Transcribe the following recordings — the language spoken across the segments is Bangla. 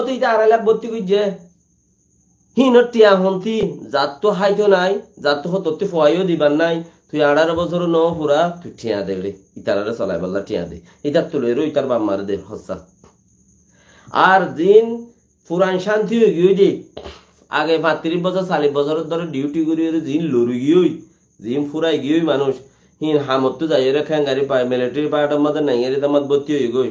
তুই আড়াই লাখ ভর্তি করছে হিনত টিয়া হন্তি যার তো হাইতো নাই যার তো হতে ফয়াইও দিবার নাই তুই 18 বছর ন পুরা তুই টিয়া দে রে ইতারে চলাই বললা টিয়া দে ইতার তুলে রো ইতার বাপ মারে দে হসা আর দিন পুরান শান্তি হয়ে গিয়ে দে আগে 35 বছর 40 বছরের ধরে ডিউটি করি জিন লড়ি গিয়ে জিম ফুরাই গিয়ে মানুষ হিন হামত তো যাই রে খেঙ্গারি পায় মিলিটারি পার্টের মধ্যে নাইয়ারি দামাত ভর্তি হয়ে গই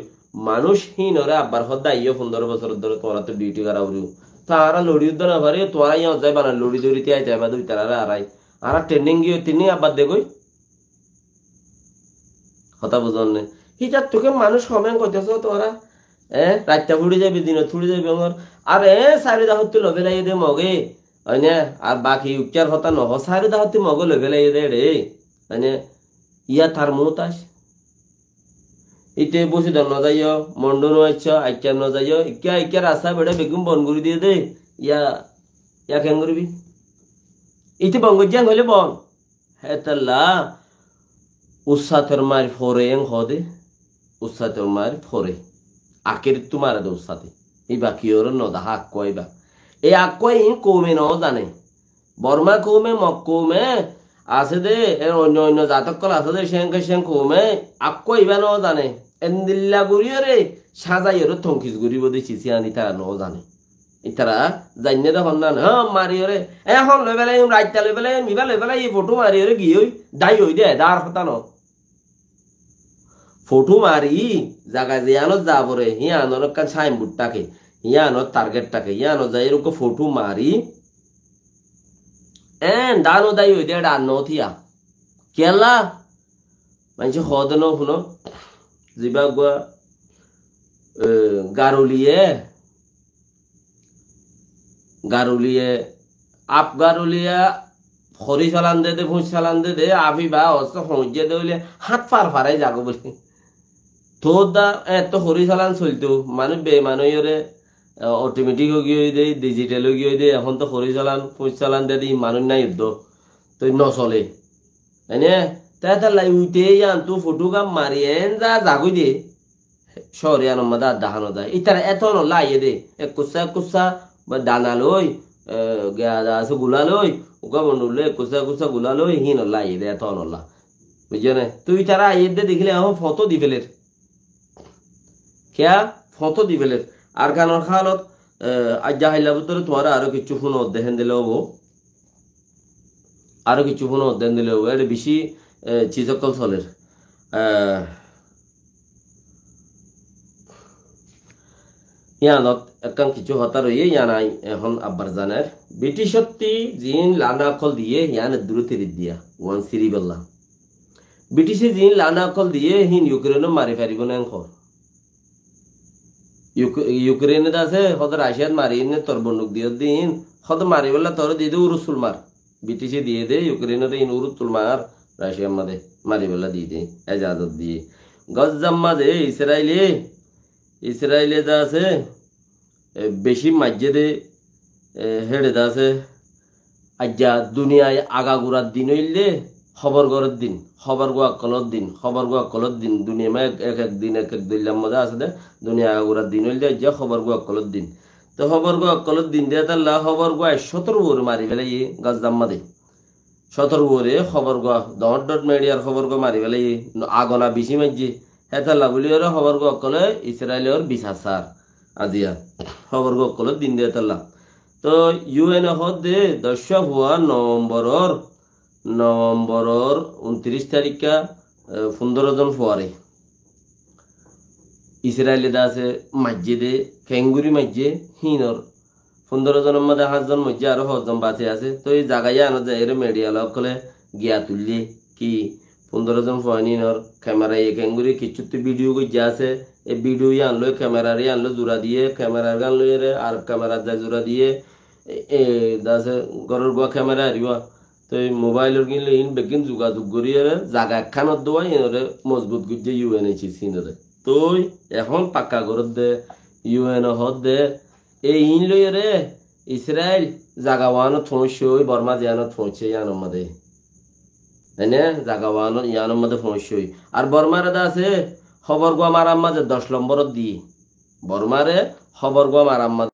মানুষ হিন ওরে আব্বার হদ্দা আইও 15 বছরের ধরে তোরা তো ডিউটি করা উড়িও তারা লড়ি উদ্দ না পারে তোরা ইয়া যাই বানা লড়ি দড়িতে আইতে আবার দুই তারা আড়াই আর ট্রেনিং গিয়ে তিনি আবার দেখই হতা বুঝন নে হিটার তোকে মানুষ কমেন করতেছ তোরা রাতটা ফুড়ে যাবি দিন ফুড়ে যাবি আমার আর সারি দাহতে লবে লাই দে মগে হয়নে আর বাকি উচ্চার হতা নহ সারি দাহতে মগে লবে লাই দে রে হয়নে ইয়া তার মুত আস ইতে বসে দন যাইও মন্ডন আইছ আইচার ন যাইও ইকা ইকা রাস্তা বেড়ে বেগুম বন করে দিয়ে দে ইয়া ইয়া কেন করবি ইতে বঙ্গজ্যাং হইলে বন হ্যাঁ তাল্লা উৎসাতের মার ফরে এং হদে উৎসাতের মার ফরে আকের তোমার দোষ সাথে এই বাকি ওর নদা হাক কইবা এই আক কই কৌমে ন জানে বর্মা কৌমে মক কৌমে আছে দে এর অন্য অন্য জাতক কল আছে দে সেং কৌমে আক কইবা ন জানে এন্দিল্লা গুড়িও রে সাজাই ওর থংকিস গুড়িব দিছি সিয়ানি তারা ন জানে ইতারা জানিয়ে দেখুন না হ্যাঁ মারি রে এখন লই পেলাই রাইতা লই পেলাই মিবা লই পেলাই এই ফটো মারি রে গিয়ে দাই হই দে দার হতা ন ফটো মারি জায়গা জিয়ানো যাব রে হিয়ানোর কান সাইনবোর্ডটাকে হিয়ানোর টার্গেটটাকে হিয়ানো যাই এরকম ফটো মারি ডানো দাই হই দে ডানো থিয়া কেলা মানুষ হদ ন শুনো যিবা গুয়া গারুলিয়ে আপ গারুলিয়া খরি চালান দে ভুঁজ চালান দে আফি বা অস্ত সঞ্জে দে হাত ফারাই যাগো বলে তোর দা এত খরি চালান চলতো মানুষ বে মানুষরে অটোমেটিক গিয়ে দে ডিজিটাল গিয়ে দে এখন তো খরি চালান ফুঁজ চালান দে মানুষ নাই যুদ্ধ তো নচলে এনে তাই লাই উঠে আন তো ফটো কাম মারি এন যা জাগই দে শহরিয়ান মধ্যে দেখানো যায় ইতারা এত নলাই দে কুসা বা দানা লই আছে গুলা লই ওকা বন্ধুলে কুসা গুলা লই হি নলাই দে এত নলা বুঝছো না তুই তারা আইয়ে দে দেখলে এখন ফটো দি ফেলের খেয়া ফটো দি ফেলের আর কানোর খালত আজ্জা হাইলা ভিতরে তোমার আরো কিছু ফোন অধ্যয়ন দিলে হবো আরো কিছু ফোন অধ্যয়ন দিলে হবো এটা বেশি চিজকল চলের ইয়ানত একখান কিছু হতা রয়ে ইয়ানাই এখন আব্বার জানের ব্রিটিশত্তি জিন লানা অকল দিয়ে ইয়ানের দূরতির দিয়া ওয়ান সিরি বললা ব্রিটিশে জিন লানা অকল দিয়ে হিন ইউক্রেনও মারি ফারিব না এঙ্ক ইউক্রেনে আছে হদ রাশিয়াত মারি নে তোর বন্দুক দিয়ে দিন হদ মারি বললা তোর দিয়ে দে উরুসুল মার ব্রিটিশে দিয়ে দে ইউক্রেনের ইন উরুতুল মার রাশিয়ার মাঝে মারি বললা দিয়ে দে এজাজত দিয়ে গজ জাম্মা যে ইসরায়েলে যা আছে বেশি মাজ্জেদে হেডে দা আছে আজ্জা দুনিয়ায় আগাগুড়ার দিন হইলে খবর গড়ের দিন খবর গোয়াকলর দিন দুনিয়া মা এক দিন এক দিল্লার মধ্যে আছে দে দুনিয়া আগাগুড়ার দিন হইলে আজ্জা খবর গোয়াকলর দিন তো খবর গোয়াকলর দিন দিয়ে তাল্লা খবর গোয়া 17 ওর মারি ফেলাই গাছ দাম্মা দে 17 ওরে খবর গোয়া ডট মিডিয়ার খবর গো মারি ফেলাই আগনা বেশি মাজ্জি হেতাল্লা বলি ওরা খবর গোয়াকলে ইসরায়েলের 20,000 আজিয়া খবর গোয়াকলর দিন দিয়ে তাল্লা তো ইউএন হদে 10 হওয়া নভেম্বরের 29 তারিখা 15 জন ফোয়ারে ইসরায়েলে আছে মসজিদে খেঙ্গুরি মসজিদে হিনর 15 জনের মধ্যে 8 জন মসজিদে আরো 6 জন বাঁচে আছে তো এই জায়গায় আনা যায় এর মিডিয়া লোকলে গিয়া তুললে কি 15 জন ফোয়ানিনর ক্যামেরা খেঙ্গুরি কিছু তো ভিডিও গিয়ে আছে এই ভিডিও আনলো ক্যামেরারে আনলো জোড়া দিয়ে ক্যামেরার গান লইরে আর ক্যামেরার যায় জোড়া দিয়ে দাসে ঘরের গোয়া ক্যামেরা হারিবা তো মোবাইলের কিনলে ইন বেগিন যোগাযোগ করিয়ে জায়গা একখানত দেওয়া ইনরে মজবুত গুজে ইউএন সিনরে তো এখন পাক্কা ঘরত দে ইউএন হদ দে এই ইন লইরে ইসরায়েল জাগা ওয়ানো থমস্য বর্মা জিয়ানো থমছে ইয়ানোর মধ্যে এনে জাগা ওয়ানো ইয়ানোর মধ্যে থমস্য আর বর্মার আছে খবর গোয়া মারার মাঝে 10 নম্বরত দিয়ে বর্মারে খবর গম আর আম্মা